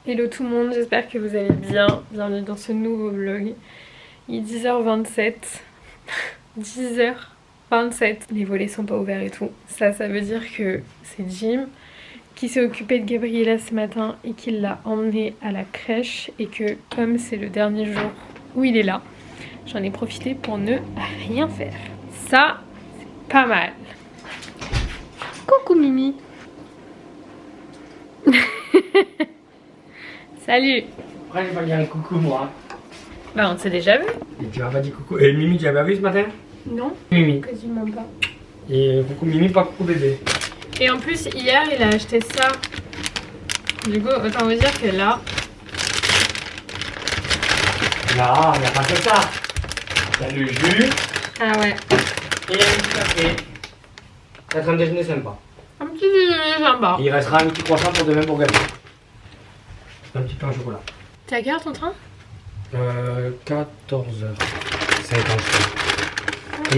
Hello tout le monde, j'espère que vous allez bien. Bienvenue dans ce nouveau vlog. Il est 10h27. 10h27. Les volets sont pas ouverts et tout. Ça veut dire que c'est Jim qui s'est occupé de Gabriella ce matin et qui l'a emmenée à la crèche. Et que comme c'est le dernier jour où il est là, j'en ai profité pour ne rien faire. Ça, c'est pas mal. Coucou Mimi. Salut. Pourquoi j'ai pas dit coucou moi? Bah on s'est déjà vu. Et tu m'as pas dit coucou. Et Mimi, tu l'as pas vu ce matin? Non, Mimi. quasiment pas. Et coucou Mimi, pas coucou bébé. Et en plus hier il a acheté ça. Du coup autant vous dire que là. Non, il n'y a pas que ça. Il y a le jus Ah ouais. et il y a le petit café. Ça sera un déjeuner sympa. Un petit déjeuner sympa. Et il restera un petit croissant pour demain pour gâter. Un petit pain au chocolat. T'es à quelle heure ton train? 14h50.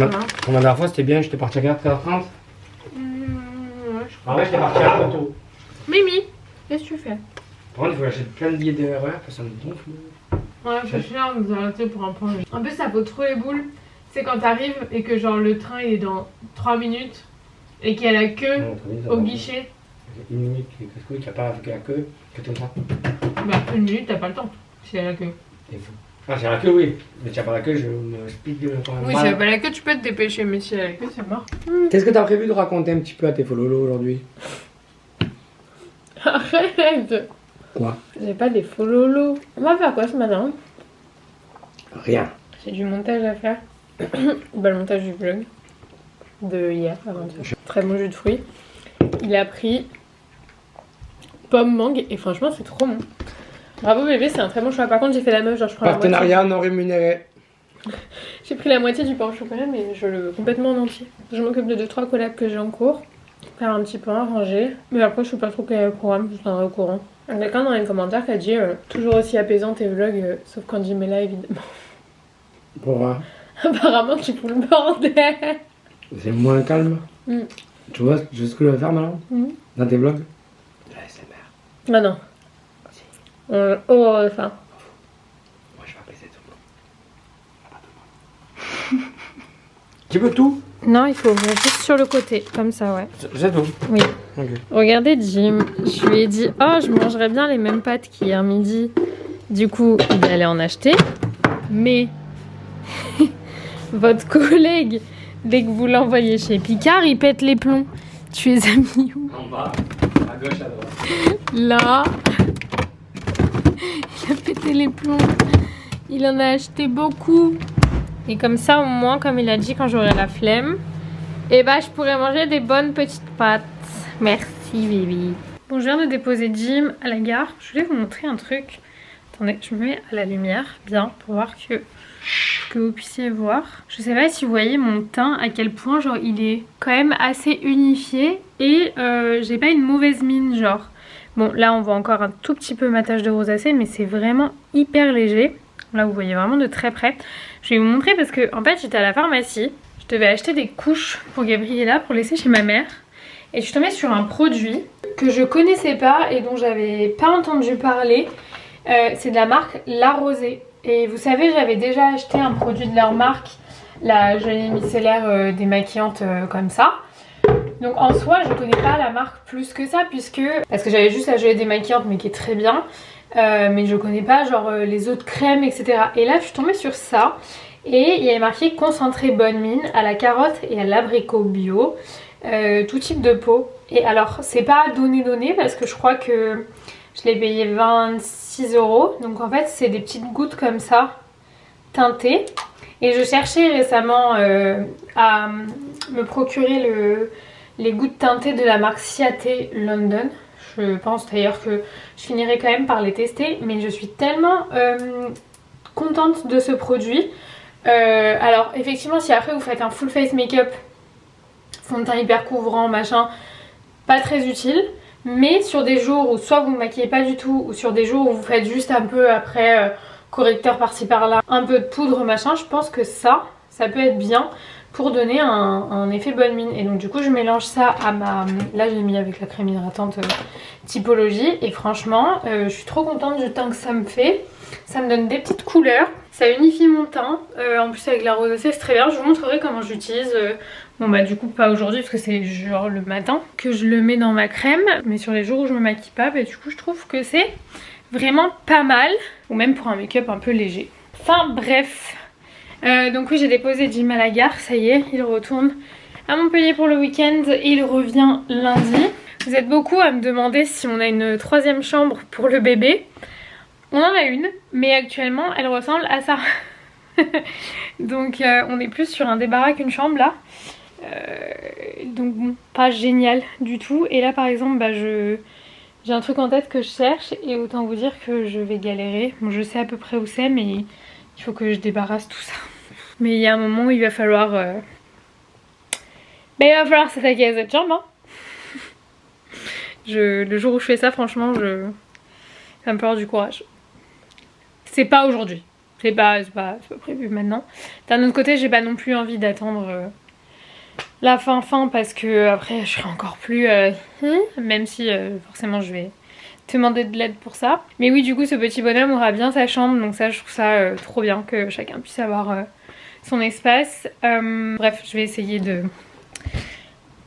Ah, Comme la dernière fois c'était bien, j'étais parti à 4h30. ouais, je crois. En vrai j'étais parti un peu tôt. Mimi, qu'est-ce que tu fais? Par contre il faut acheter plein de billets de RER parce que ça me gonfle. Ouais, c'est chiant de nous arrêter pour un point. En plus ça vaut trop les boules. C'est quand t'arrives et que genre le train il est dans 3 minutes et qu'il y a la queue Non, au guichet. Une minute, qu'il n'y a pas avec la queue, que t'aimes ça. Bah une minute t'as pas le temps si y a la queue. C'est fou. Ah, c'est la queue, oui. Mais tu n'as pas la queue, je me speed quand même. Oui, si y a pas la queue tu peux te dépêcher, mais si y a la queue c'est mort. Qu'est-ce que tu as prévu de raconter un petit peu à tes fololos aujourd'hui? Arrête. Quoi? J'ai pas des faux lolos. On va faire quoi ce matin? Rien. J'ai du montage à faire. Bah, le montage du vlog de hier, avant-hier. Très bon jus de fruits. Il a pris pomme mangue et franchement c'est trop bon. Bravo bébé, c'est un très bon choix. Par contre j'ai fait la meuf, genre je prends Partenariat non rémunéré. J'ai pris la moitié du pain au chocolat mais je le veux complètement en entier. Je m'occupe de 2-3 collabs que j'ai en cours. Faire un petit pain, ranger. Mais après je sais pas trop quel est le programme, je tiendrai au courant. Il y a quelqu'un dans les commentaires qui a dit toujours aussi apaisant tes vlogs, sauf quand Jim est là évidemment. Pourquoi? Apparemment tu fous le bordel. C'est moins calme. Mm. Tu vois ce que je vais faire maintenant? Dans tes vlogs? De la SMR. Ah non. Oh ça. Moi je vais apaiser tout le monde. Pas tout le monde. Tu veux tout? Non, il faut ouvrir juste sur le côté, comme ça, ouais. C'est tout. Oui. Ok. Regardez Jim, je lui ai dit, oh, je mangerais bien les mêmes pâtes qu'hier midi. Du coup, il allait en acheter. Mais votre collègue, dès que vous l'envoyez chez Picard, il pète les plombs. Tu les as mis où? En bas, à gauche, à droite. Là. Il a pété les plombs. Il en a acheté beaucoup. Et comme ça, au moins, comme il a dit, quand j'aurai la flemme, et bah, je pourrais manger des bonnes petites pâtes. Merci, bébé. Bon, je viens de déposer Jim à la gare. Je voulais vous montrer un truc. Attendez, je me mets à la lumière, bien, pour voir que vous puissiez voir. Je sais pas si vous voyez mon teint, à quel point, genre, il est quand même assez unifié. Et j'ai pas une mauvaise mine, genre. Bon, là, on voit encore un tout petit peu ma tache de rosacée, mais c'est vraiment hyper léger. Là, vous voyez vraiment de très près. Je vais vous montrer parce que, en fait, j'étais à la pharmacie. Je devais acheter des couches pour Gabriella pour laisser chez ma mère. Et je suis tombée sur un produit que je connaissais pas et dont j'avais pas entendu parler. C'est de la marque La Rosée. Et vous savez, j'avais déjà acheté un produit de leur marque, la gelée micellaire démaquillante comme ça. Donc en soi, je connais pas la marque plus que ça parce que j'avais juste la gelée démaquillante mais qui est très bien. Mais je connais pas genre les autres crèmes etc. Et là je suis tombée sur ça et il y avait marqué concentré bonne mine à la carotte et à l'abricot bio, tout type de peau. Et alors c'est pas donné parce que je crois que je l'ai payé 26 €. Donc en fait c'est des petites gouttes comme ça teintées. Et je cherchais récemment à me procurer les gouttes teintées de la marque Ciaté London. Je pense d'ailleurs que je finirai quand même par les tester. Mais je suis tellement contente de ce produit. Alors effectivement si après vous faites un full face make-up, fond de teint hyper couvrant machin, pas très utile. Mais sur des jours où soit vous ne maquillez pas du tout, ou sur des jours où vous faites juste un peu après correcteur par-ci par-là, un peu de poudre machin, je pense que ça peut être bien. pour donner un effet bonne mine. Et donc du coup je mélange ça à ma... Là j'ai mis avec la crème hydratante Typologie et franchement je suis trop contente du teint que ça me fait. Ça me donne des petites couleurs, ça unifie mon teint, en plus avec la rosacée c'est très bien. Je vous montrerai comment j'utilise, bon bah du coup pas aujourd'hui parce que c'est genre le matin que je le mets dans ma crème, mais sur les jours où je me maquille pas, bah du coup je trouve que c'est vraiment pas mal, ou même pour un make-up un peu léger. Enfin bref, donc oui j'ai déposé Jim à la gare, ça y est, il retourne à Montpellier pour le week-end et il revient lundi. Vous êtes beaucoup à me demander si on a une troisième chambre pour le bébé. On en a une, mais actuellement elle ressemble à ça. Donc on est plus sur un débarras qu'une chambre là. Donc bon, pas génial du tout. Et là par exemple bah, j'ai un truc en tête que je cherche et autant vous dire que je vais galérer. Bon je sais à peu près où c'est mais il faut que je débarrasse tout ça. Mais il y a un moment où il va falloir... il va falloir s'attaquer à cette chambre hein. Le jour où je fais ça franchement ça me fait avoir du courage. C'est pas aujourd'hui, c'est pas prévu maintenant. D'un autre côté j'ai pas non plus envie d'attendre la fin parce que après je serai encore plus même si forcément je vais demander de l'aide pour ça. Mais oui du coup ce petit bonhomme aura bien sa chambre, donc ça je trouve ça trop bien que chacun puisse avoir son espace. Bref je vais essayer de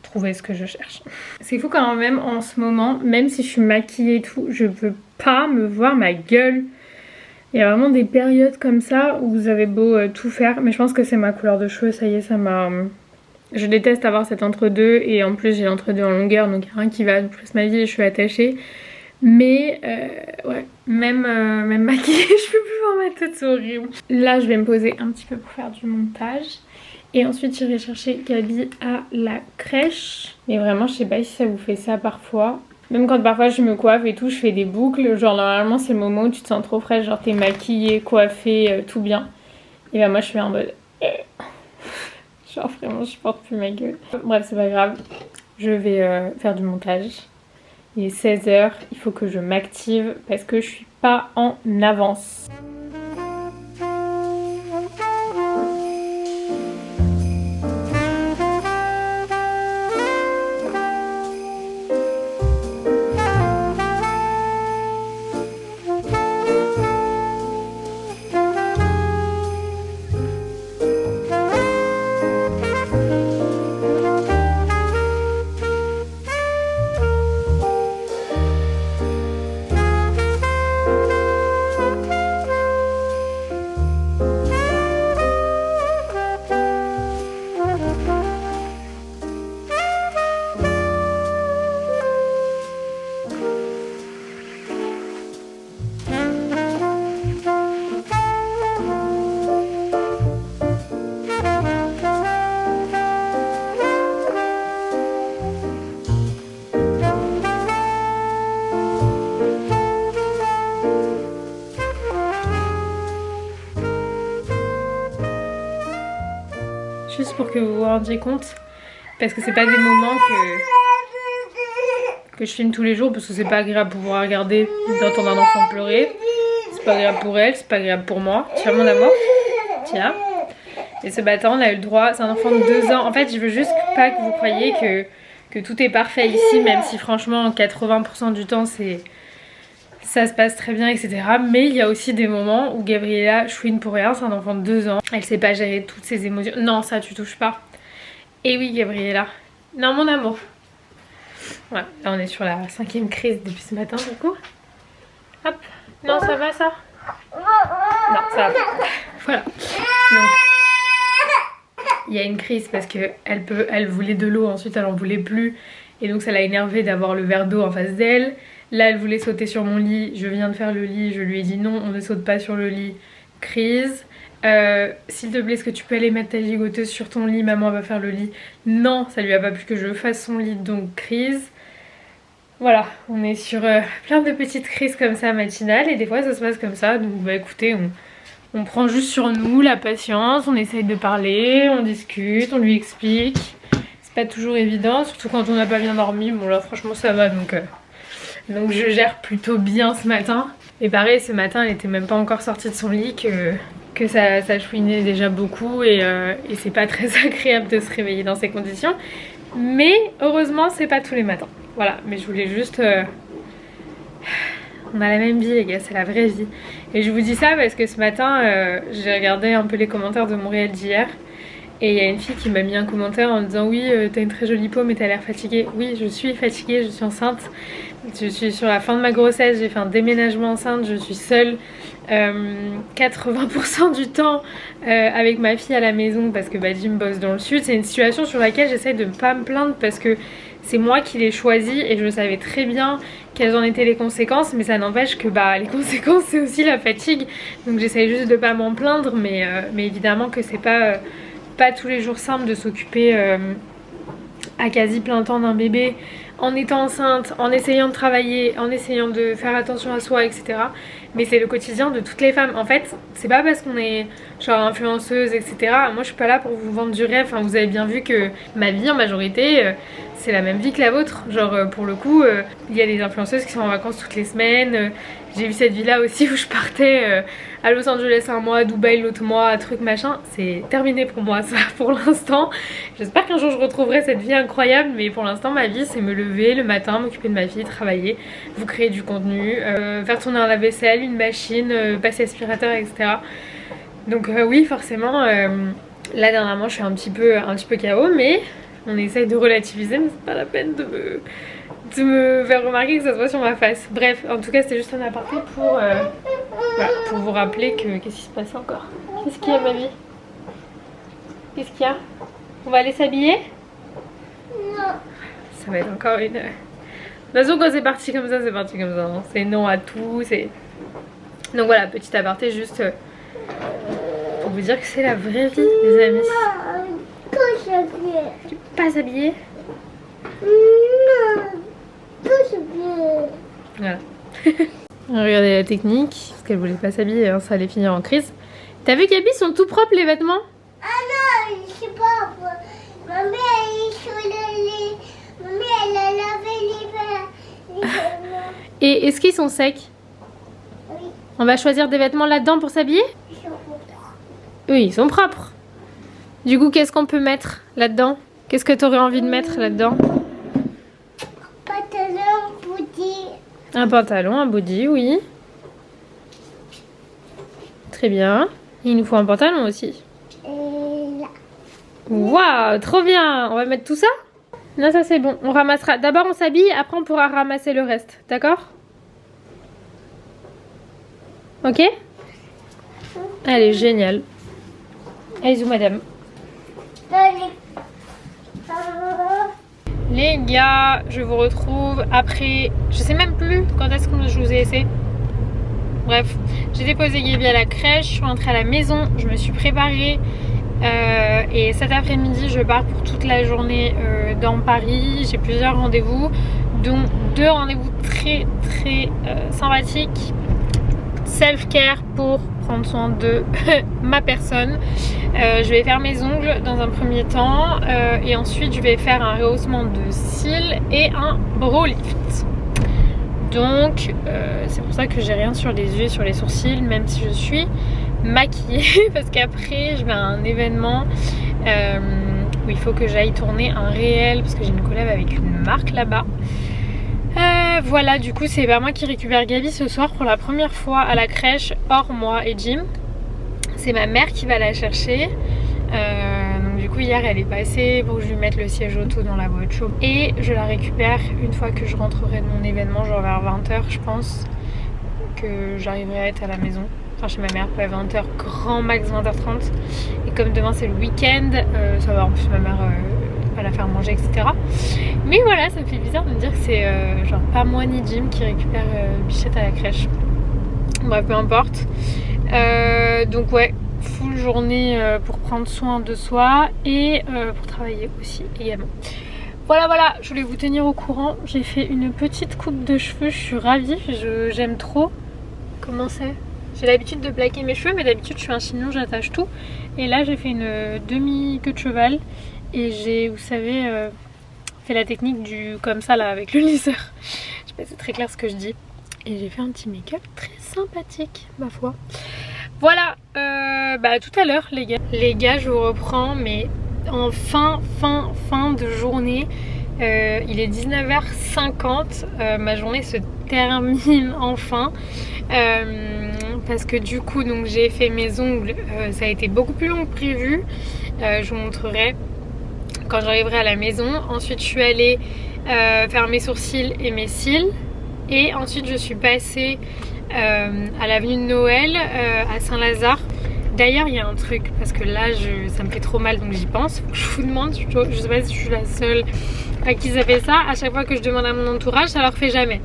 trouver ce que je cherche. C'est fou quand même en ce moment, même si je suis maquillée et tout, je veux pas me voir ma gueule. Il y a vraiment des périodes comme ça où vous avez beau tout faire, mais je pense que c'est ma couleur de cheveux, ça y est, ça m'a... Je déteste avoir cet entre-deux et en plus j'ai l'entre-deux en longueur, donc il n'y a rien qui va, plus ma vie les cheveux attachés. Mais ouais, même maquillée, je peux plus voir ma tête, c'est horrible. Là je vais me poser un petit peu pour faire du montage. Et ensuite j'irai chercher Gabi à la crèche. Mais vraiment je sais pas si ça vous fait ça parfois. Même quand parfois je me coiffe et tout, je fais des boucles. Genre normalement c'est le moment où tu te sens trop fraîche, genre t'es maquillée, coiffée, tout bien. Et bah moi je fais en mode... genre vraiment je porte plus ma gueule. Bref c'est pas grave, je vais faire du montage. Il est 16h, il faut que je m'active parce que je suis pas en avance. Juste pour que vous vous rendiez compte, parce que c'est pas des moments que je filme tous les jours, parce que c'est pas agréable pour pouvoir regarder d'entendre un enfant pleurer. C'est pas agréable pour elle, c'est pas agréable pour moi. Tiens mon amour, tiens. Et ce matin on a eu le droit, c'est un enfant de 2 ans. En fait je veux juste pas que vous croyiez que tout est parfait ici, même si franchement 80% du temps ça se passe très bien, etc. Mais il y a aussi des moments où Gabriella chouine pour rien, c'est un enfant de 2 ans. Elle sait pas gérer toutes ses émotions. Non, ça tu touches pas. Et oui Gabriella. Non mon amour. Voilà, là on est sur la 5e crise depuis ce matin du coup. Hop. Non ça va ça? Non ça va pas. Voilà. Donc il y a une crise parce que elle voulait de l'eau, ensuite elle en voulait plus. Et donc ça l'a énervée d'avoir le verre d'eau en face d'elle. Là elle voulait sauter sur mon lit, je viens de faire le lit, je lui ai dit non on ne saute pas sur le lit, crise. S'il te plaît est-ce que tu peux aller mettre ta gigoteuse sur ton lit, maman va faire le lit. Non ça lui a pas plu que je fasse son lit, donc crise. Voilà, on est sur plein de petites crises comme ça matinales et des fois ça se passe comme ça. Donc bah écoutez, on prend juste sur nous la patience, on essaye de parler, on discute, on lui explique. C'est pas toujours évident, surtout quand on n'a pas bien dormi. Bon là franchement ça va donc je gère plutôt bien ce matin. Et pareil ce matin elle était même pas encore sortie de son lit que que ça chouinait déjà beaucoup et c'est pas très agréable de se réveiller dans ces conditions. Mais heureusement c'est pas tous les matins. Voilà, mais je voulais juste... On a la même vie les gars, c'est la vraie vie. Et je vous dis ça parce que ce matin j'ai regardé un peu les commentaires de Montréal d'hier. Et il y a une fille qui m'a mis un commentaire en me disant oui t'as une très jolie peau mais t'as l'air fatiguée. Oui je suis fatiguée, je suis enceinte. Je suis sur la fin de ma grossesse, j'ai fait un déménagement enceinte, je suis seule 80% du temps avec ma fille à la maison parce que Jim bosse dans le sud. C'est une situation sur laquelle j'essaie de ne pas me plaindre parce que c'est moi qui l'ai choisi et je savais très bien quelles en étaient les conséquences, mais ça n'empêche que les conséquences c'est aussi la fatigue. Donc j'essaie juste de pas m'en plaindre, mais évidemment que c'est pas tous les jours simple de s'occuper à quasi plein temps d'un bébé en étant enceinte, en essayant de travailler, en essayant de faire attention à soi, etc. Mais c'est le quotidien de toutes les femmes. En fait, c'est pas parce qu'on est genre influenceuse, etc. Moi je suis pas là pour vous vendre du rêve. Enfin, vous avez bien vu que ma vie en majorité c'est la même vie que la vôtre. Genre pour le coup il y a des influenceuses qui sont en vacances toutes les semaines. J'ai vu cette vie là aussi où je partais à Los Angeles un mois, à Dubaï l'autre mois, truc machin. C'est terminé pour moi ça pour l'instant. J'espère qu'un jour je retrouverai cette vie incroyable, mais pour l'instant ma vie c'est me lever le matin, m'occuper de ma fille, travailler, vous créer du contenu, faire tourner un lave-vaisselle, une machine, passer aspirateur, etc. Donc oui forcément là dernièrement je suis un petit peu KO, mais on essaye de relativiser, mais c'est pas la peine de me faire remarquer que ça se voit sur ma face. Bref, en tout cas c'était juste un aparté pour vous rappeler que qu'est-ce qui se passe encore. Qu'est-ce qu'il y a ma vie? Qu'est-ce qu'il y a? On va aller s'habiller? Non. Ça va être encore une... De toute façon quand c'est parti comme ça, c'est parti comme ça. Hein. C'est non à tout, c'est... Donc voilà, petit aparté juste pour vous dire que c'est la vraie vie les amis. Tu peux pas s'habiller? Non. Voilà. Regardez la technique, parce qu'elle voulait pas s'habiller, hein, ça allait finir en crise. T'as vu Gabi, sont tout propres les vêtements? Ah non, c'est pas propre. Maman, elle a lavé les vêtements. Et est-ce qu'ils sont secs? Oui. On va choisir des vêtements là-dedans pour s'habiller? Ils sont propres. Oui, ils sont propres. Du coup, qu'est-ce qu'on peut mettre là-dedans? Qu'est-ce que t'aurais envie de mettre là-dedans? Pantalon, body. Un pantalon, un body, oui. Très bien. Il nous faut un pantalon aussi. Et là. Waouh, trop bien. On va mettre tout ça? Non, ça c'est bon. On ramassera. D'abord on s'habille, après on pourra ramasser le reste. D'accord? Ok? Allez, génial. Allez-y, madame. Les gars, je vous retrouve après... Je sais même plus quand est-ce que je vous ai laissé. Bref, j'ai déposé Gaby à la crèche, je suis rentrée à la maison, je me suis préparée. Et cet après-midi, je pars pour toute la journée dans Paris. J'ai plusieurs rendez-vous, dont 2 rendez-vous très sympathiques. Self-care pour prendre soin de ma personne. Je vais faire mes ongles dans un premier temps et ensuite je vais faire un rehaussement de cils et un brow lift. Donc c'est pour ça que j'ai rien sur les yeux et sur les sourcils, même si je suis maquillée parce qu'après je vais à un événement où il faut que j'aille tourner un réel parce que j'ai une collab avec une marque là-bas. Voilà, du coup c'est moi qui récupère Gaby ce soir pour la première fois à la crèche, hors moi et Jim. C'est ma mère qui va la chercher. Donc du coup hier elle est passée pour que je lui mette le siège auto dans la voiture. Et je la récupère une fois que je rentrerai de mon événement, genre vers 20h je pense. Que j'arriverai à être à la maison. Enfin chez ma mère, pas à 20h, grand max 20h30. Et comme demain c'est le week-end, ça va en plus ma mère... à la faire manger, etc. Mais voilà, ça me fait bizarre de me dire que c'est genre pas moi ni Jim qui récupère Bichette à la crèche. Bref, peu importe. Donc ouais, full journée pour prendre soin de soi et pour travailler aussi également. Voilà, je voulais vous tenir au courant. J'ai fait une petite coupe de cheveux, je suis ravie, j'aime trop. Comment c'est? J'ai l'habitude de plaquer mes cheveux, mais d'habitude je suis un chignon, j'attache tout. Et là j'ai fait une demi-queue de cheval. Et j'ai, vous savez, fait la technique du comme ça là avec le lisseur. Je sais pas si c'est très clair ce que je dis. Et j'ai fait un petit make-up très sympathique, ma foi. Voilà, tout à l'heure les gars. Les gars, je vous reprends, mais en fin de journée. Il est 19h50, ma journée se termine enfin. Parce que du coup, donc j'ai fait mes ongles, ça a été beaucoup plus long que prévu. Je vous montrerai quand j'arriverai à la maison. Ensuite, je suis allée faire mes sourcils et mes cils. Et ensuite, je suis passée à l'avenue de Noël, à Saint-Lazare. D'ailleurs, il y a un truc, parce que là, ça me fait trop mal, donc j'y pense. Faut que je vous demande, je sais pas si je suis la seule à qui ça fait ça. À chaque fois que je demande à mon entourage, ça leur fait jamais.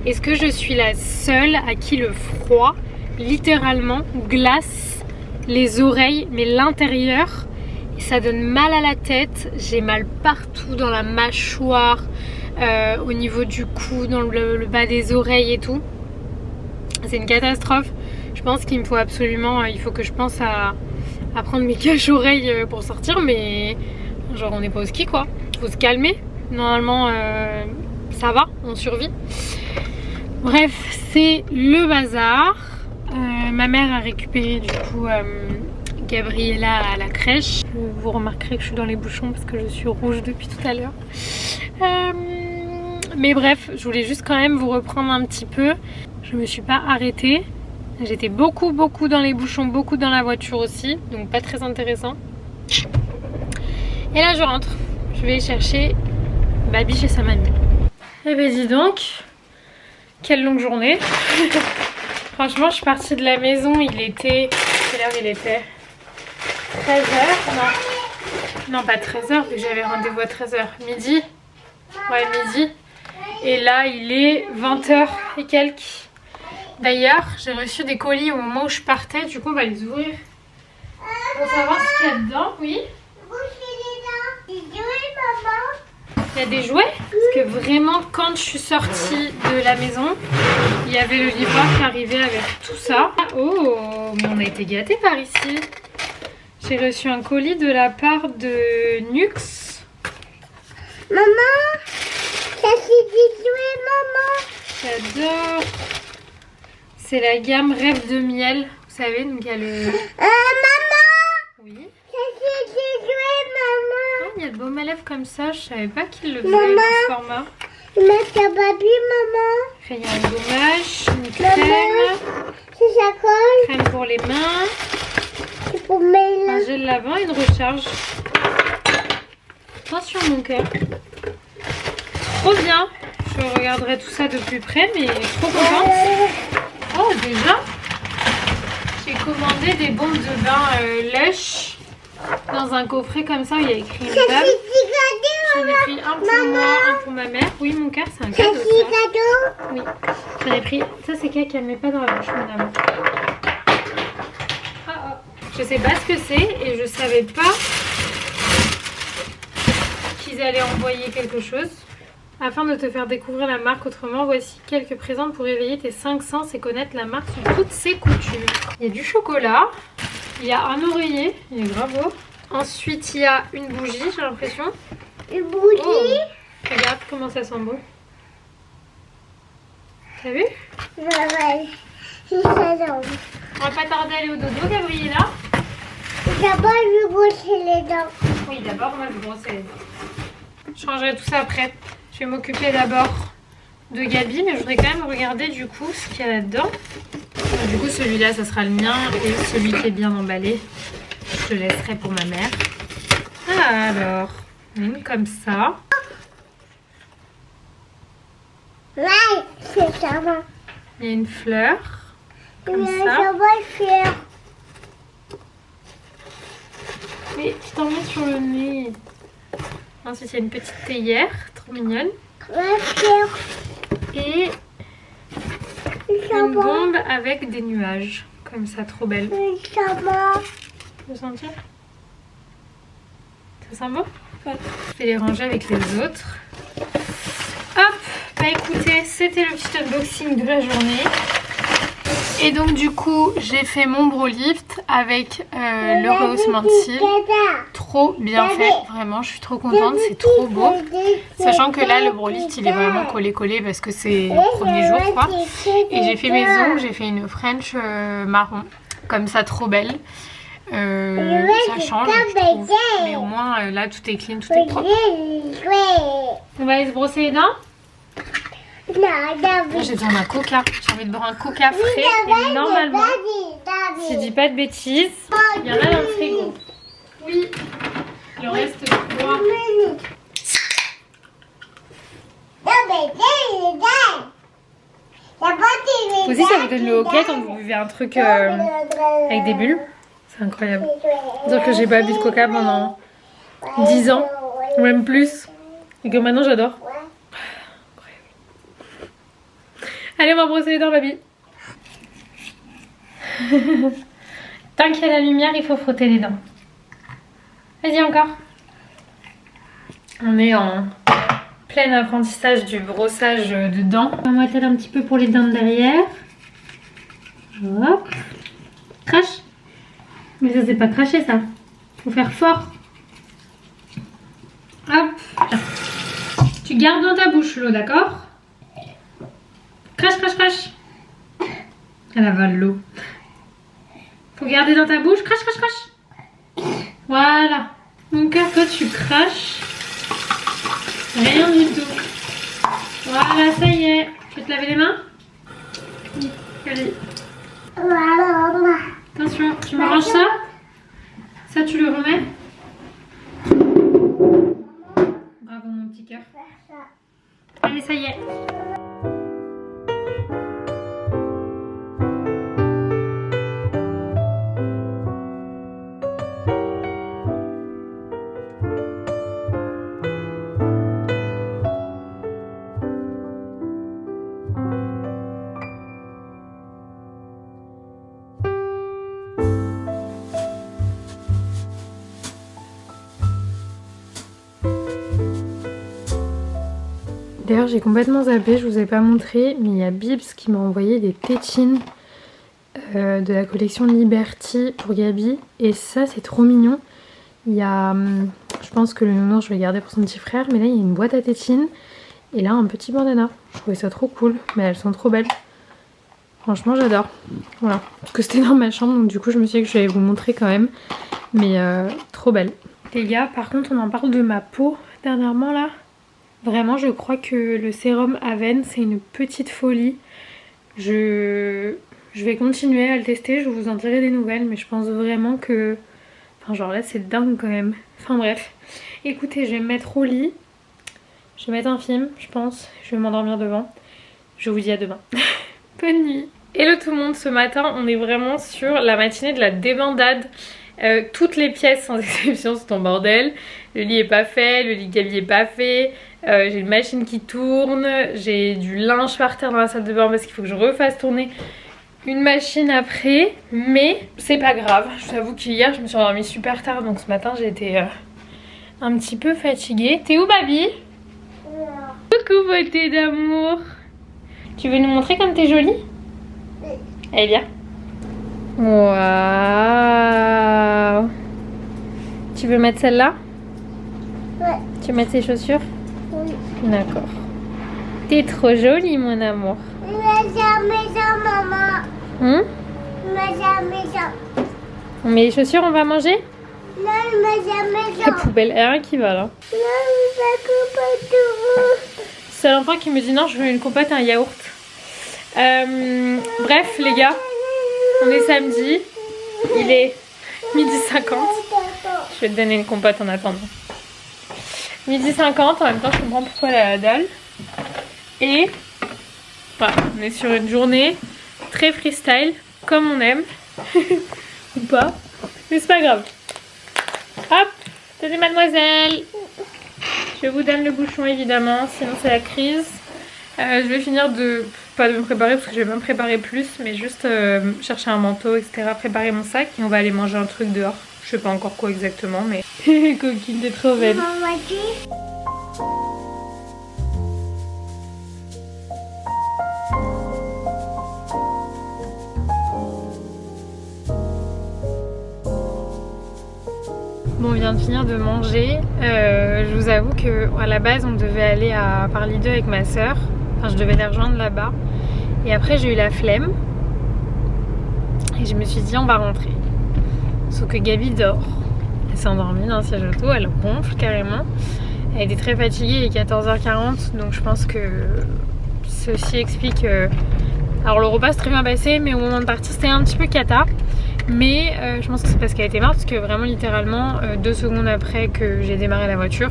Est-ce que je suis la seule à qui le froid, littéralement, glace les oreilles, mais l'intérieur, et ça donne mal à la tête. J'ai mal partout dans la mâchoire, au niveau du cou, dans le bas des oreilles et tout. C'est une catastrophe. Je pense qu'il me faut absolument, il faut que je pense à prendre mes caches-oreilles pour sortir, mais genre on n'est pas au ski quoi. Faut se calmer. Normalement ça va, on survit. Bref, c'est le bazar. Ma mère a récupéré du coup Gabriella à la crèche. Vous remarquerez que je suis dans les bouchons parce que je suis rouge depuis tout à l'heure. Mais bref, je voulais juste quand même vous reprendre un petit peu. Je me suis pas arrêtée. J'étais beaucoup dans les bouchons, beaucoup dans la voiture aussi. Donc pas très intéressant. Et là je rentre. Je vais chercher Baby chez sa mamie. Eh ben dis donc, quelle longue journée. Franchement je suis partie de la maison, il était... Quelle heure il était? 13h? Non pas 13h, vu que j'avais rendez-vous à 13h. Midi? Ouais midi. Et là il est 20h et quelques. D'ailleurs j'ai reçu des colis au moment où je partais, du coup on va les ouvrir pour savoir ce qu'il y a dedans. Oui? Il y a des jouets? Parce que vraiment quand je suis sortie de la maison, il y avait le livreur qui arrivait avec tout ça. Oh, mais on a été gâtés par ici. J'ai reçu un colis de la part de Nux. Maman, ça c'est des jouets, maman. J'adore. C'est la gamme Rêve de miel. Vous savez, donc il y a le... Maman, Oui. ça c'est des jouets, maman. Ah, il y a de baume à lèvres comme ça. Je savais pas qu'il le faisait avec ce format. Mais t'as pas vu, maman? Après, il y a un gommage, une crème, C'est ça colle. crème pour les mains, C'est pour mes un gel lavant et une recharge. Attention mon cœur. Trop bien. Je regarderai tout ça de plus près, mais trop contente. Oh déjà, j'ai commandé des bombes de bain Lush dans un coffret comme ça où il y a écrit une table. J'en ai pris un pour moi, un pour ma mère. Oui mon cœur, c'est un cadeau ça. Oui, j'en ai pris. Ça c'est qu'elle ne met pas dans la bouche madame. Je sais pas ce que c'est et je savais pas qu'ils allaient envoyer quelque chose. Afin de te faire découvrir la marque autrement, voici quelques présents pour éveiller tes 5 sens et connaître la marque sous toutes ses coutures. Il y a du chocolat, il y a un oreiller, il est grave beau. Ensuite il y a une bougie, j'ai l'impression. Une bougie. Oh, regarde comment ça sent beau. T'as vu? Ouais, c'est ça. On va pas tarder à aller au dodo, Gabriella. D'abord, je vais brosser les dents. Oui, d'abord on va se brosser les dents. Je changerai tout ça après. Je vais m'occuper d'abord de Gabi, mais je voudrais quand même regarder du coup ce qu'il y a là-dedans. Du coup celui-là ça sera le mien et celui qui est bien emballé, je le laisserai pour ma mère. Alors, une comme ça. Ouais, c'est ça. Il y a une fleur, comme ça. Ça va faire. Mais tu t'en mets sur le nez. Ensuite il y a une petite théière, trop mignonne. Et une bombe avec des nuages, comme ça, trop belle. Ça va. Tu veux sentir? Ça sent bon? Ouais. Je vais les ranger avec les autres. Hop, bah écoutez, c'était le petit unboxing de la journée. Et donc du coup, j'ai fait mon brow lift avec le rehaussement de cils. Trop bien fait, vraiment, je suis trop contente, c'est trop beau. Sachant que là, le brow lift, il est vraiment collé parce que c'est le premier jour quoi. Et j'ai fait mes ongles, j'ai fait une French marron. comme ça trop belle. Ça change, je trouve. Mais au moins là tout est clean, tout est propre. On va aller se brosser les dents. Moi j'ai besoin d'un coca. J'ai envie de boire un coca frais. Et normalement, si je dis pas de bêtises, il y en a dans le frigo. Oui, il en reste 3. Vous aussi ça vous donne le hoquet quand vous buvez un truc avec des bulles. C'est incroyable. Dire que j'ai pas bu de coca pendant 10 ans, ou même plus. Et que maintenant j'adore. Allez, on va brosser les dents, baby. Tant qu'il y a la lumière, il faut frotter les dents. Vas-y, encore. On est en plein apprentissage du brossage de dents. On va mettre un petit peu pour les dents de derrière. Hop. Crache. Mais ça, c'est pas cracher, ça. Faut faire fort. Hop. Tu gardes dans ta bouche l'eau, d'accord? Crache, crache, crache. Elle avale l'eau. Faut garder dans ta bouche. Crache, crache, crache. Voilà. Mon cœur, toi, tu craches. Rien du tout. Voilà, ça y est. Tu veux te laver les mains? Allez. Attention, tu me ranges ça? Ça, tu le remets? Bravo, mon petit cœur. Allez, ça y est. D'ailleurs j'ai complètement zappé, je vous ai pas montré, mais il y a Bibs qui m'a envoyé des tétines de la collection Liberty pour Gabi. Et ça c'est trop mignon. Il y a, je pense que le nounours je vais garder pour son petit frère, mais là il y a une boîte à tétines. Et là un petit bandana. Je trouvais ça trop cool, mais elles sont trop belles. Franchement j'adore. Voilà, parce que c'était dans ma chambre donc du coup je me suis dit que je vais vous montrer quand même. Mais trop belle. Les gars, par contre on en parle de ma peau dernièrement là. Vraiment, je crois que le sérum Aven, c'est une petite folie. Je vais continuer à le tester, je vous en dirai des nouvelles, mais je pense vraiment que... Enfin, genre là, c'est dingue quand même. Enfin bref. Écoutez, je vais me mettre au lit. Je vais mettre un film, je pense. Je vais m'endormir devant. Je vous dis à demain. Bonne nuit. Hello tout le monde, ce matin, on est vraiment sur la matinée de la débandade. Toutes les pièces sans exception sont en bordel. Le lit est pas fait, le lit Gabi est pas fait. J'ai une machine qui tourne, j'ai du linge par terre dans la salle de bain parce qu'il faut que je refasse tourner une machine après. Mais c'est pas grave, je vous avoue qu'hier je me suis endormie super tard, donc ce matin j'ai été un petit peu fatiguée. T'es où baby? Coucou beauté d'amour. Tu veux nous montrer comme t'es jolie? Allez viens. Waouh. Tu veux mettre celle-là? Ouais. Tu veux mettre ces chaussures? Oui. D'accord. T'es trop jolie mon amour. Maman. On met les chaussures, on va manger? Non, La poubelle, il y a rien qui va là. C'est l'enfant qui me dit non, je veux une compote et un yaourt. Bref les gars, on est samedi, il est 12h50. Je vais te donner une compote en attendant. 12h50, en même temps je comprends pourquoi la dalle. Et voilà, on est sur une journée très freestyle, comme on aime. Ou pas, mais c'est pas grave. Hop, tenez mademoiselle. Je vous donne le bouchon évidemment, sinon c'est la crise. Je vais finir pas de me préparer parce que je vais pas me préparer plus, mais juste chercher un manteau, etc. Préparer mon sac et on va aller manger un truc dehors. Je sais pas encore quoi exactement, mais coquine, t'es trop belle. Bon, on vient de finir de manger. Je vous avoue que à la base on devait aller à Paris 2 avec ma soeur. Enfin, je devais les rejoindre là-bas. Et après j'ai eu la flemme. Et Et je me suis dit on va rentrer. Sauf que Gabi dort. Elle s'est endormie dans le siège auto, elle ronfle carrément. Elle était très fatiguée, il est 14h40, donc je pense que ceci explique... Alors le repas s'est très bien passé, mais au moment de partir c'était un petit peu cata. Mais je pense que c'est parce qu'elle était morte, parce que vraiment littéralement 2 secondes après que j'ai démarré la voiture,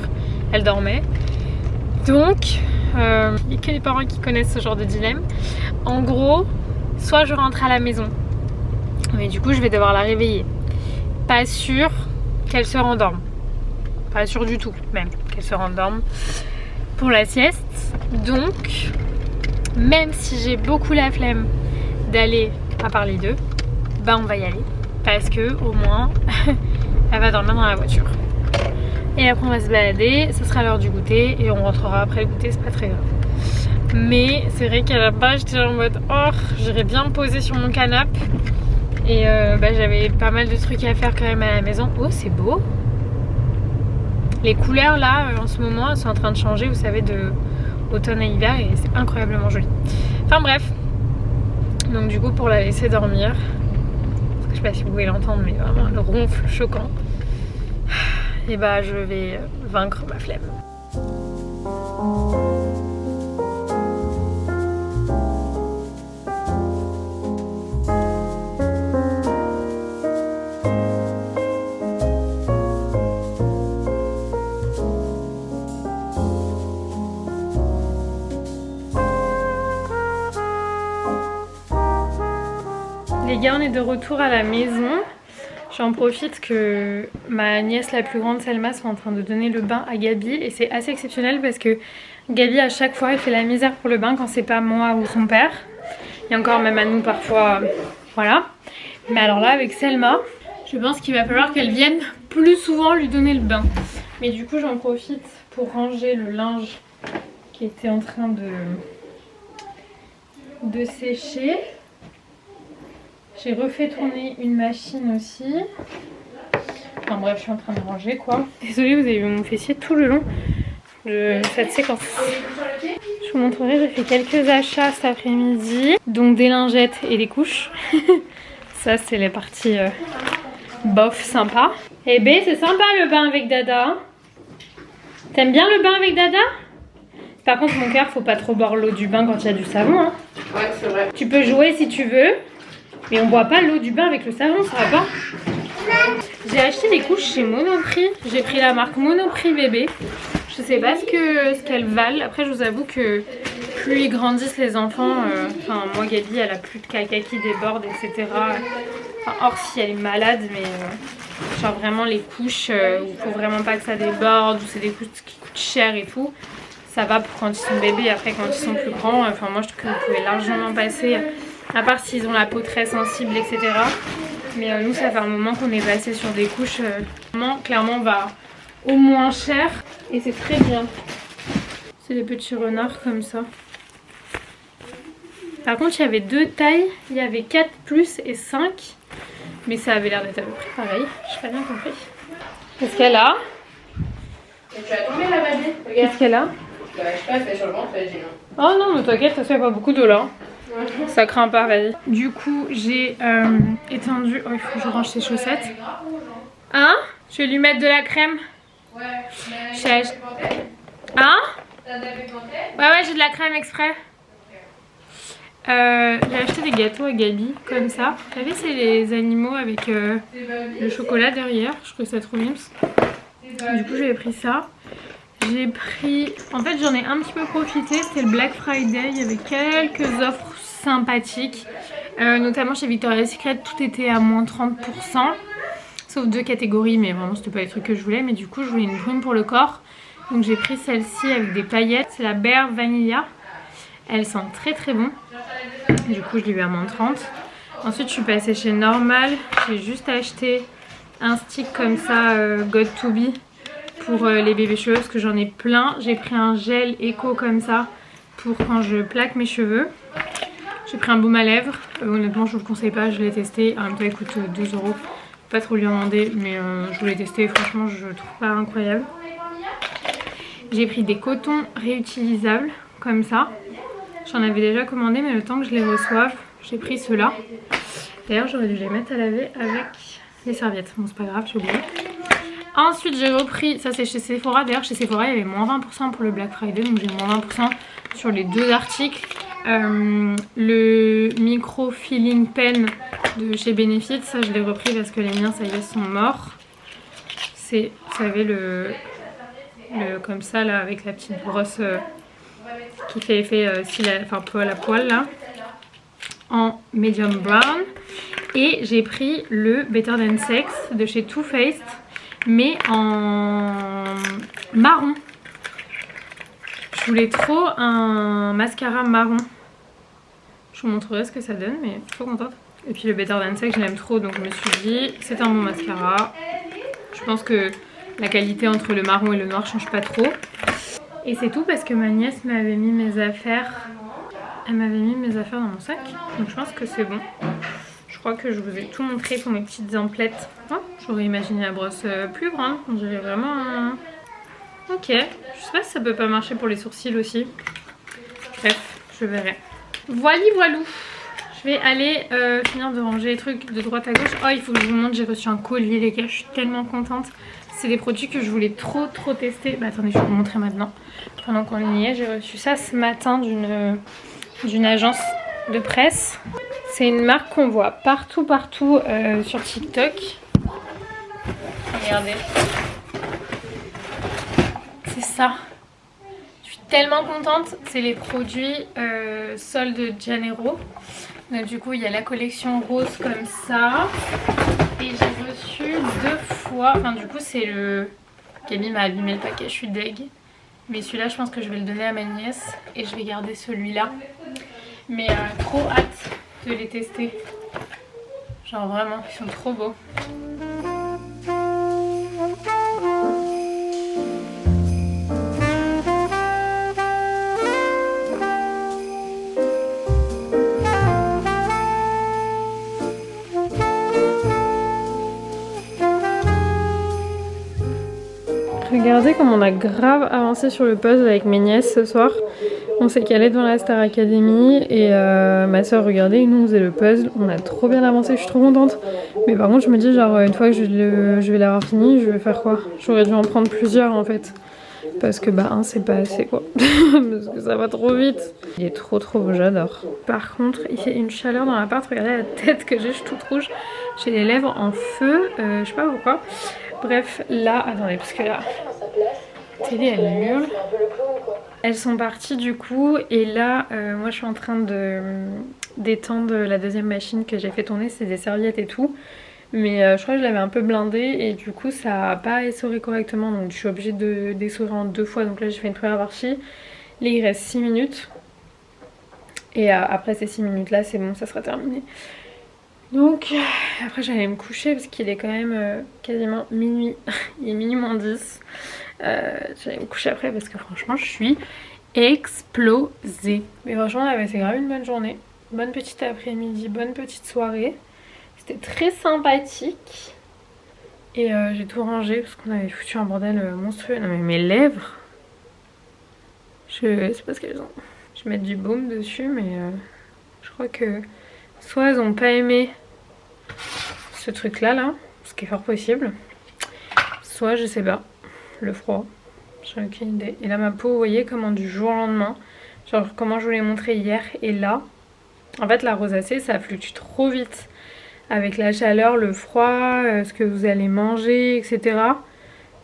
elle dormait. Donc, il n'y a que les parents qui connaissent ce genre de dilemme. En gros, soit je rentre à la maison, mais du coup je vais devoir la réveiller. Pas sûre qu'elle se rendorme. Pas sûre du tout même qu'elle se rendorme pour la sieste. Donc, même si j'ai beaucoup la flemme d'aller à Paris 2, bah on va y aller. Parce que au moins, elle va dormir dans la voiture. Et après on va se balader, ce sera l'heure du goûter et on rentrera après le goûter, c'est pas très grave. Mais c'est vrai qu'à la base j'étais en mode oh, j'irais bien me poser sur mon canapé. Et j'avais pas mal de trucs à faire quand même à la maison. Oh c'est beau. Les couleurs là en ce moment elles sont en train de changer, vous savez, de automne à hiver, et c'est incroyablement joli. Enfin bref. Donc du coup pour la laisser dormir, parce que je sais pas si vous pouvez l'entendre mais vraiment le ronfle choquant. Et bah je vais vaincre ma flemme. Les gars, on est de retour à la maison. J'en profite que ma nièce la plus grande, Selma, soit en train de donner le bain à Gabi. Et c'est assez exceptionnel parce que Gabi, à chaque fois, elle fait la misère pour le bain quand c'est pas moi ou son père. Et encore même à nous parfois, voilà. Mais alors là, avec Selma, je pense qu'il va falloir qu'elle vienne plus souvent lui donner le bain. Mais du coup, j'en profite pour ranger le linge qui était en train de sécher. J'ai refait tourner une machine aussi. Enfin bref, je suis en train de ranger quoi. Désolée, vous avez vu mon fessier tout le long de cette séquence. Je vous montrerai, j'ai fait quelques achats cet après-midi. Donc des lingettes et des couches. Ça c'est les parties bof sympa. Eh ben c'est sympa le bain avec Dada. T'aimes bien le bain avec Dada? Par contre mon cœur, faut pas trop boire l'eau du bain quand il y a du savon hein. Ouais c'est vrai. Tu peux jouer si tu veux. Mais on boit pas l'eau du bain avec le savon, ça va pas. J'ai acheté des couches chez Monoprix. J'ai pris la marque Monoprix bébé. Je sais pas ce qu'elles valent. Après je vous avoue que plus ils grandissent les enfants, enfin moi Gabi elle a plus de caca qui déborde etc. Enfin hors si elle est malade, mais genre vraiment les couches où il faut vraiment pas que ça déborde, où c'est des couches qui coûtent cher et tout. Ça va pour quand ils sont bébés. Après quand ils sont plus grands, enfin moi je trouve que vous pouvez largement passer. À part s'ils ont la peau très sensible, etc. Mais nous, ça fait un moment qu'on est passé sur des couches. Clairement, on va au moins cher. Et c'est très bien. C'est des petits renards comme ça. Par contre, il y avait 2 tailles. Il y avait 4 plus et 5. Mais ça avait l'air d'être à peu près pareil. Je n'ai pas bien compris. Qu'est-ce qu'elle a? Et tu as tombé la baby? Qu'est-ce qu'elle a? Je sais pas, elle fait sur le ventre, elle dit non. Oh non, mais t'inquiète, ça fait pas beaucoup d'eau là. Ça craint pas, vas-y. Du coup, j'ai étendu... Oh, il faut que je range ses chaussettes. Hein? Je vais lui mettre de la crème. Ouais, mais... Hein? T'as déjà fait planter? Ouais, j'ai de la crème exprès. J'ai acheté des gâteaux à Gabi, comme ça. Vous savez, c'est les animaux avec le chocolat derrière. Je trouve ça trop mignon. Du coup, j'avais pris ça. J'ai pris... En fait, j'en ai un petit peu profité. C'était le Black Friday. Il y avait quelques offres sympathiques. Notamment chez Victoria's Secret, tout était à moins 30%. Sauf 2 catégories, mais vraiment, c'était pas les trucs que je voulais. Mais du coup, je voulais une brume pour le corps. Donc, j'ai pris celle-ci avec des paillettes. C'est la Bear Vanilla. Elle sent très très bon. Du coup, je l'ai eu à moins 30. Ensuite, je suis passée chez Normal. J'ai juste acheté un stick comme ça, God to Be, pour les bébés cheveux, parce que j'en ai plein. J'ai pris un gel éco comme ça pour quand je plaque mes cheveux. J'ai pris un baume à lèvres. Honnêtement, je vous le conseille pas, je l'ai testé. En même temps, il coûte 2 €. Pas trop lui en demander, mais je voulais tester. Franchement, je trouve pas incroyable. J'ai pris des cotons réutilisables comme ça. J'en avais déjà commandé, mais le temps que je les reçoive, j'ai pris ceux-là. D'ailleurs j'aurais dû les mettre à laver avec les serviettes. Bon c'est pas grave, j'ai oublié. Ensuite j'ai repris, ça c'est chez Sephora. D'ailleurs chez Sephora il y avait moins 20% pour le Black Friday. Donc j'ai moins 20% sur les 2 articles. Le micro filling pen de chez Benefit, ça je l'ai repris parce que les miens ça y est sont morts. C'est, vous savez le comme ça là avec la petite brosse qui fait effet enfin poil à poil là, en medium brown. Et j'ai pris le Better Than Sex de chez Too Faced mais en marron. Je voulais trop un mascara marron. Je vous montrerai ce que ça donne, mais je suis trop contente. Et puis le Better Than Sex je l'aime trop, donc je me suis dit c'est un bon mascara. Je pense que la qualité entre le marron et le noir change pas trop. Et c'est tout parce que ma nièce m'avait mis mes affaires. Elle m'avait mis mes affaires dans mon sac. Donc je pense que c'est bon. Je crois que je vous ai tout montré pour mes petites emplettes. Oh, j'aurais imaginé la brosse plus grande. On dirait vraiment un... Ok. Je sais pas si ça peut pas marcher pour les sourcils aussi. Bref, je verrai. Voilà, voilou. Je vais aller finir de ranger les trucs de droite à gauche. Oh, il faut que je vous montre, j'ai reçu un collier les gars, je suis tellement contente. C'est des produits que je voulais trop tester. Bah attendez, je vais vous montrer maintenant. Pendant qu'on y est, j'ai reçu ça ce matin d'une agence de presse. C'est une marque qu'on voit partout sur TikTok. Regardez. C'est ça. Je suis tellement contente. C'est les produits Sol de Janeiro. Donc du coup il y a la collection rose comme ça. Et j'ai reçu 2 fois. Enfin du coup c'est le... Camille m'a abîmé le paquet, je suis deg. Mais celui-là je pense que je vais le donner à ma nièce. Et je vais garder celui-là. Mais trop hâte de les tester. Genre vraiment, ils sont trop beaux. Regardez comme on a grave avancé sur le puzzle avec mes nièces ce soir. On s'est calé devant la Star Academy et ma soeur regardait, nous on faisait le puzzle. On a trop bien avancé, je suis trop contente. Mais par contre je me dis genre une fois que je vais l'avoir fini, je vais faire quoi? J'aurais dû en prendre plusieurs en fait. Parce que bah c'est pas assez quoi. Parce que ça va trop vite. Il est trop beau, j'adore. Par contre il fait une chaleur dans l'appart, regardez la tête que j'ai, je suis toute rouge. J'ai les lèvres en feu, je sais pas pourquoi. Bref, là, attendez, parce que là, la télé elle hurle. Elles sont parties du coup, et là, moi je suis en train d'étendre la deuxième machine que j'ai fait tourner, c'est des serviettes et tout. Mais je crois que je l'avais un peu blindée et du coup ça n'a pas essoré correctement, donc je suis obligée d'essorer en 2 fois. Donc là j'ai fait une première partie, là il reste 6 minutes. Et après ces 6 minutes là c'est bon, ça sera terminé. Donc après j'allais me coucher parce qu'il est quand même quasiment minuit, il est minuit moins 10. J'allais me coucher après parce que franchement je suis explosée. Mais franchement là c'est grave une bonne journée, bonne petite après-midi, bonne petite soirée. C'était très sympathique. Et j'ai tout rangé parce qu'on avait foutu un bordel monstrueux. Non mais mes lèvres, je sais pas ce qu'elles ont. Je vais mettre du baume dessus mais je crois que soit elles ont pas aimé ce truc là, ce qui est fort possible, soit je sais pas, le froid, j'ai aucune idée. Et là ma peau, vous voyez comment du jour au lendemain, genre comment je vous l'ai montré hier et là, en fait la rosacée ça fluctue trop vite avec la chaleur, le froid, ce que vous allez manger, etc.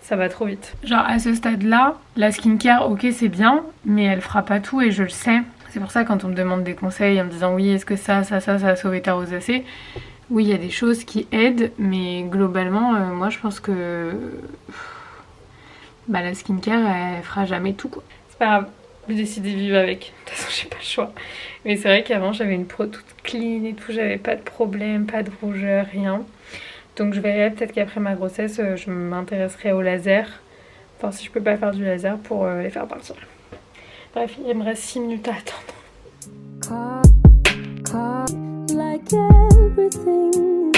Ça va trop vite. Genre à ce stade là, la skincare ok c'est bien, mais elle fera pas tout et je le sais. C'est pour ça quand on me demande des conseils en me disant oui est-ce que ça a sauvé ta rosacée, oui il y a des choses qui aident, mais globalement moi je pense que bah, la skincare elle fera jamais tout quoi. C'est pas grave, j'ai décidé de vivre avec, de toute façon j'ai pas le choix. Mais c'est vrai qu'avant j'avais une peau toute clean et tout, j'avais pas de problème, pas de rougeur, rien. Donc je verrai peut-être qu'après ma grossesse je m'intéresserai au laser, enfin si je peux pas faire du laser pour les faire partir. Bref, il me reste 6 minutes à attendre. Like everything